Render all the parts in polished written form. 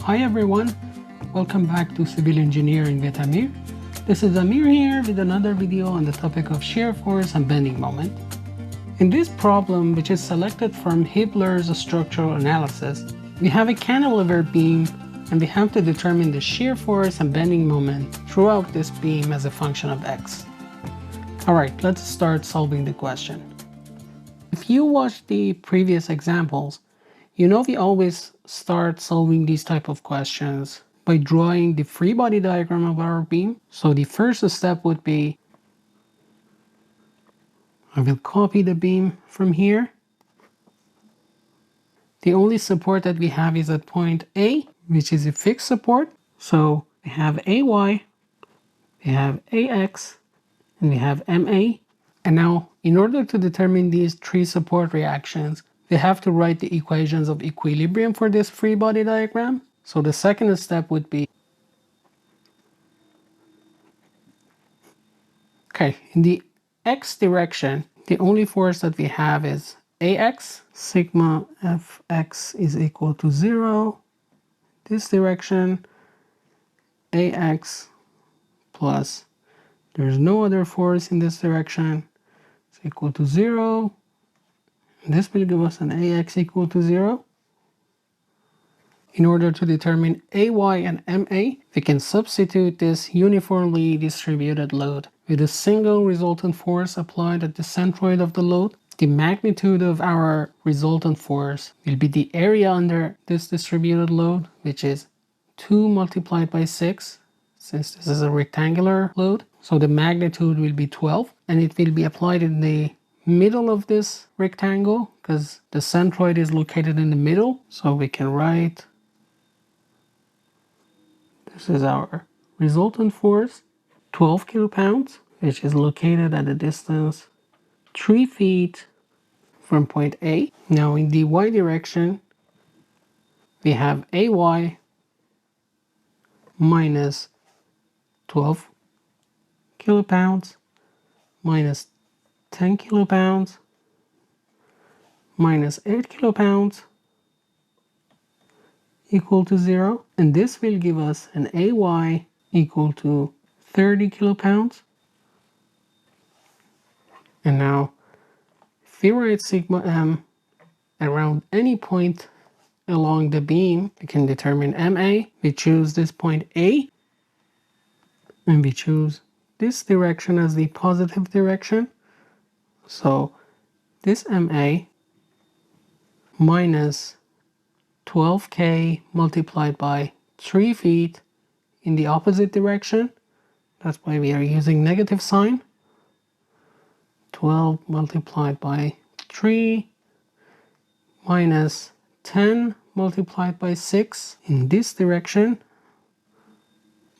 Hi everyone, welcome back to Civil Engineering with Amir. This is Amir here with another video on the topic of shear force and bending moment. In this problem, which is selected from Hibbeler's structural analysis, we have a cantilever beam and we have to determine the shear force and bending moment throughout this beam as a function of x. Alright, let's start solving the question. If you watched the previous examples, you know we always start solving these type of questions by drawing the free body diagram of our beam. So the first step would be, I will copy the beam from here. The only support that we have is at point A, which is a fixed support. So we have AY, we have AX, and we have MA. And now, in order to determine these three support reactions, we have to write the equations of equilibrium for this free body diagram. So the second step would be, okay, in the x direction, the only force that we have is AX, sigma Fx is equal to 0. This direction, AX plus, there's no other force in this direction, it's equal to 0. And this will give us an AX equal to 0. In order to determine AY and MA, we can substitute this uniformly distributed load with a single resultant force applied at the centroid of the load. The magnitude of our resultant force will be the area under this distributed load, which is 2 multiplied by 6, since this is a rectangular load. So the magnitude will be 12, and it will be applied in the middle of this rectangle, because the centroid is located in the middle. So we can write, this is our resultant force, 12 kilopounds, which is located at a distance 3 feet from point A. Now in the y direction, we have AY minus 12 kilopounds minus 10 kilopounds minus 8 kilopounds equal to 0. And this will give us an AY equal to 30 kilopounds. And now, if we write sigma m around any point along the beam, we can determine MA. We choose this point A, and we choose this direction as the positive direction. So this MA minus 12K multiplied by 3 feet in the opposite direction. That's why we are using negative sign. 12 multiplied by 3 minus 10 multiplied by 6 in this direction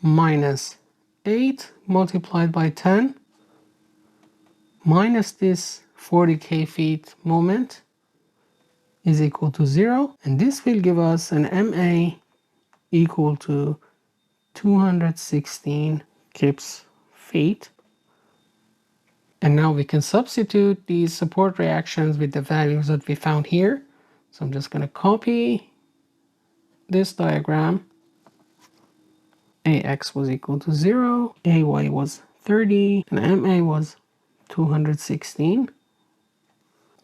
minus 8 multiplied by 10 minus this 40k feet moment is equal to 0. And this will give us an MA equal to 216 kips feet. And now we can substitute these support reactions with the values that we found here. So I'm just going to copy this diagram. AX was equal to 0, AY was 30, and MA was 216.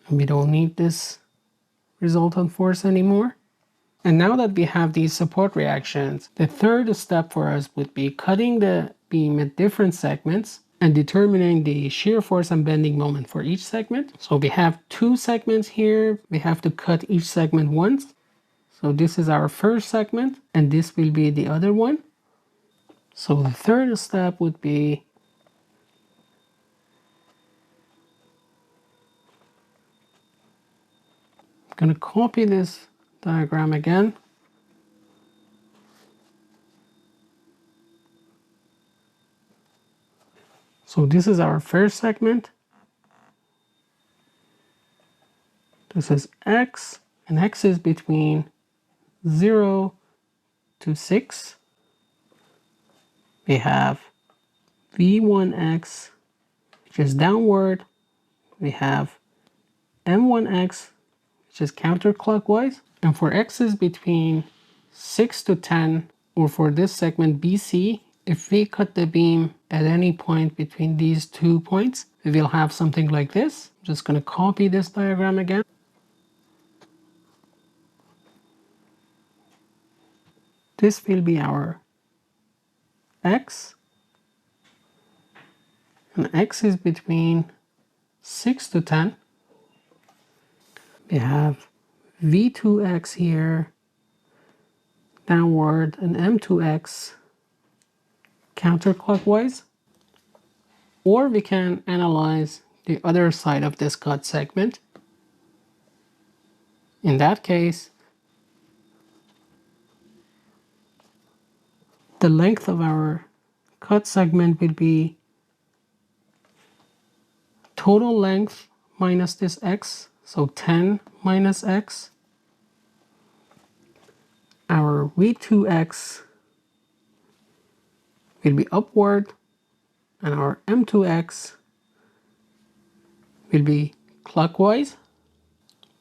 And we don't need this resultant force anymore. And now that we have these support reactions, the third step for us would be cutting the beam at different segments and determining the shear force and bending moment for each segment. So we have 2 segments here. We have to cut each segment once. So this is our first segment, and this will be the other one. So the third step would be I'm going to copy this diagram again. So this is our first segment. This is X, and X is between 0 to 6. We have V1X, which is downward. We have M1X, which is counterclockwise. And for X's between 6 to 10, or for this segment BC, if we cut the beam at any point between these 2 points, we will have something like this. I'm just going to copy this diagram again. This will be our X, and X is between 6 to 10. We have V2X here, downward, and M2X counterclockwise. Or we can analyze the other side of this cut segment. In that case, the length of our cut segment will be total length minus this X, so 10 minus X. Our V2X will be upward, and our M2X will be clockwise.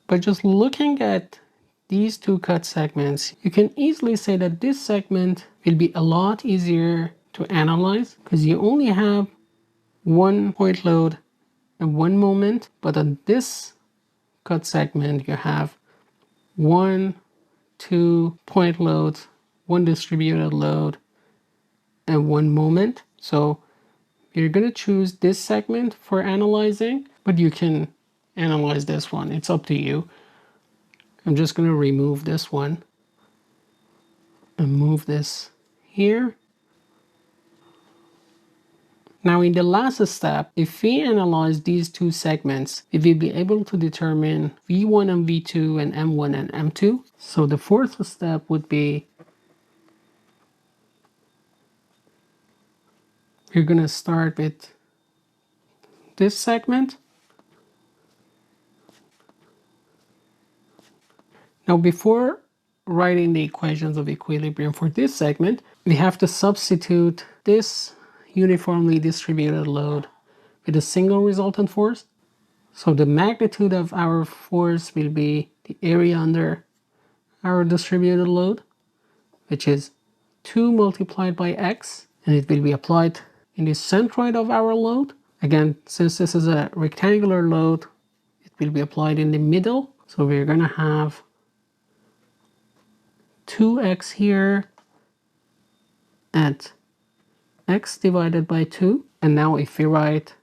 By just looking at these two cut segments, you can easily say that this segment will be a lot easier to analyze because you only have one point load and one moment, but on this cut segment you have 1, 2 point loads, one distributed load, and one moment. So you're going to choose this segment for analyzing, but you can analyze this one. It's up to you. I'm just going to remove this one and move this here. Now in the last step, if we analyze these two segments, we will be able to determine V1 and V2 and M1 and M2. So the fourth step would be we're going to start with this segment. Now before writing the equations of equilibrium for this segment, we have to substitute this uniformly distributed load with a single resultant force. So the magnitude of our force will be the area under our distributed load, which is 2 multiplied by x, and it will be applied in the centroid of our load. Again, since this is a rectangular load, it will be applied in the middle. So we're going to have 2x here at x divided by 2. And now if we write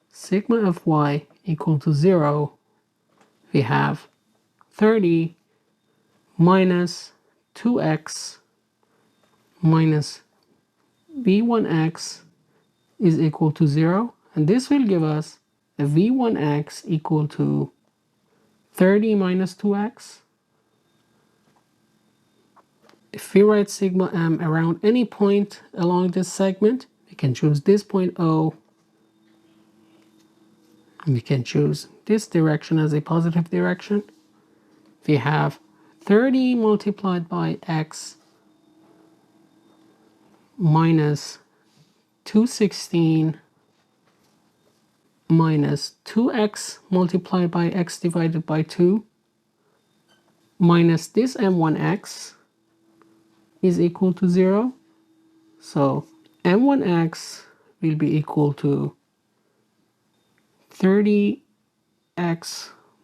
sigma of y equal to 0, we have 30 minus 2x minus v1x is equal to 0. And this will give us a v1x equal to 30 minus 2x. If we write sigma m around any point along this segment, we can choose this point O, and we can choose this direction as a positive direction. We have 30 multiplied by x minus 216 minus 2x multiplied by x divided by 2 minus this m1x is equal to 0. So m1x will be equal to 30x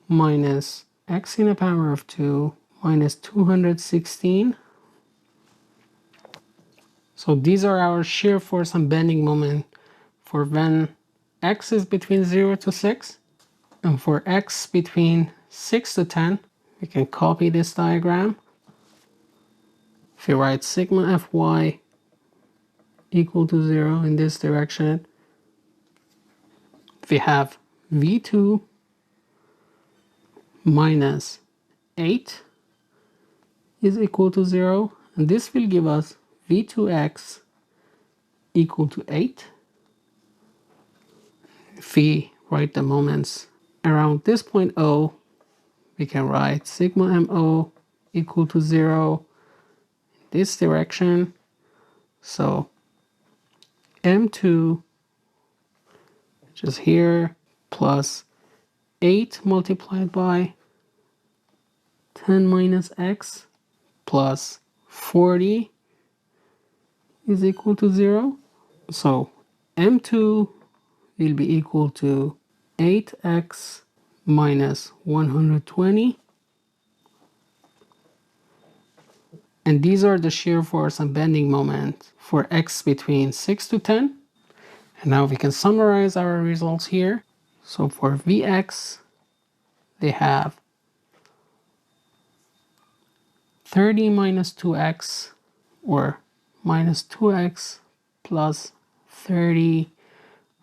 minus x in the power of 2 minus 216. So these are our shear force and bending moment for when x is between 0 to 6, and for x between 6 to 10. We can copy this diagram. If we write sigma Fy equal to 0 in this direction, we have V2 minus 8 is equal to 0, and this will give us V2x equal to 8. If we write the moments around this point O, we can write sigma MO equal to 0 in this direction. So M2, which is here, plus 8 multiplied by 10 minus x plus 40 is equal to 0. So M2 will be equal to 8x minus 120. And these are the shear force and bending moment for x between 6 to 10. And now we can summarize our results here. So for Vx, they have 30 minus 2x, or minus 2x plus 30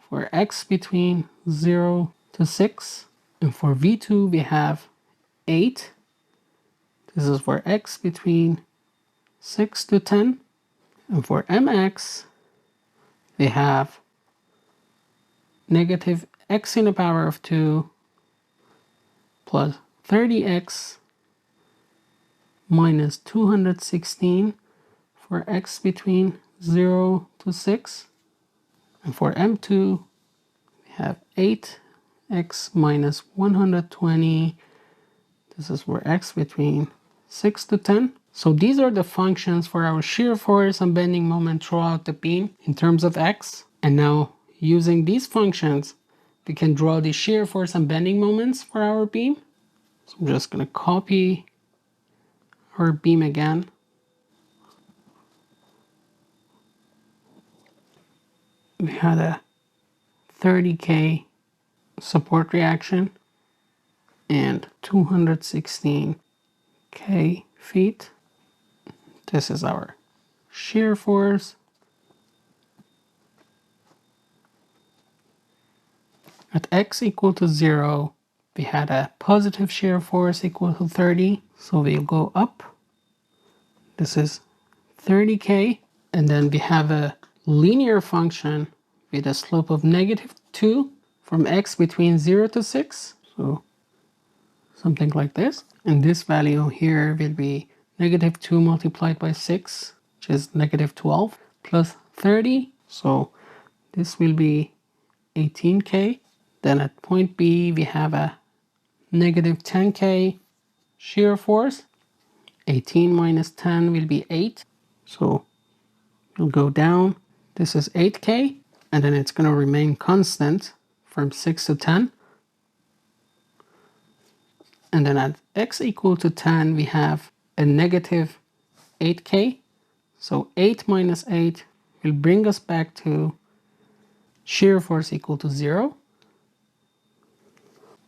for x between 0 to 6. And for V2, we have 8. This is for x between 6 to 10. And for Mx, we have negative x in the power of 2 plus 30x minus 216 for x between 0 to 6. And for M2, we have 8x minus 120. This is for x between 6 to 10. So these are the functions for our shear force and bending moment throughout the beam in terms of x. And now using these functions, we can draw the shear force and bending moments for our beam. So I'm just going to copy our beam again. We had a 30K support reaction and 216K feet. This is our shear force. At x equal to 0, we had a positive shear force equal to 30. So we'll go up. This is 30K. And then we have a linear function with a slope of -2 from x between 0 to 6. So something like this. And this value here will be -2 multiplied by 6, which is -12, plus 30. So this will be 18K. Then at point B, we have a -10K shear force. 18 minus 10 will be 8. So we'll go down. This is 8K. And then it's going to remain constant from 6 to 10. And then at x equal to 10, we have a -8K. So 8 minus 8 will bring us back to shear force equal to 0.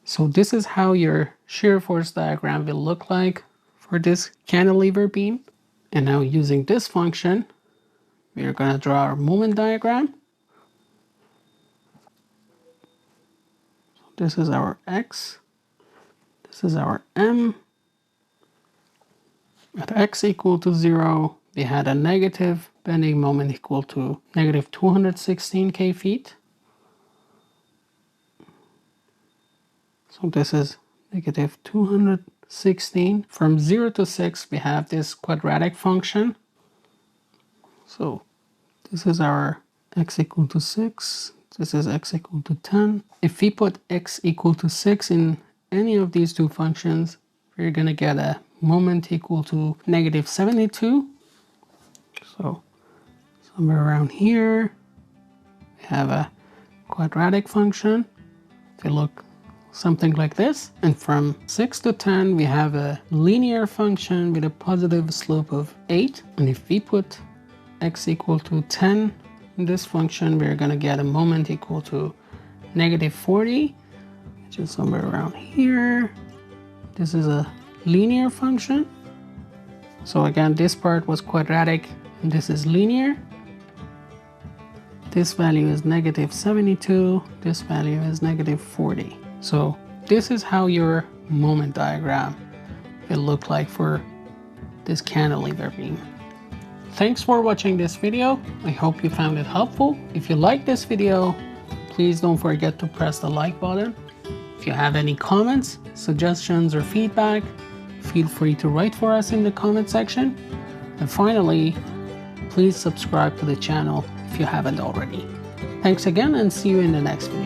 So this is how your shear force diagram will look like for this cantilever beam. And now using this function, we are going to draw our moment diagram. So this is our x. This is our M. At x equal to 0, we had a negative bending moment equal to -216K feet. So this is -216. From 0 to 6, we have this quadratic function. So this is our x equal to 6. This is x equal to 10. If we put x equal to 6 in any of these two functions, we're going to get a moment equal to -72. So somewhere around here, we have a quadratic function. If you look something like this. And from 6 to 10, we have a linear function with a positive slope of 8. And if we put x equal to 10 in this function, we're going to get a moment equal to -40, which is somewhere around here. This is a linear function. So again, this part was quadratic and this is linear. This value is -72. This value is -40. So this is how your moment diagram will look like for this cantilever beam. Thanks for watching this video. I hope you found it helpful. If you like this video, please don't forget to press the like button. If you have any comments, suggestions, or feedback, feel free to write for us in the comment section. And finally, please subscribe to the channel if you haven't already. Thanks again and see you in the next video.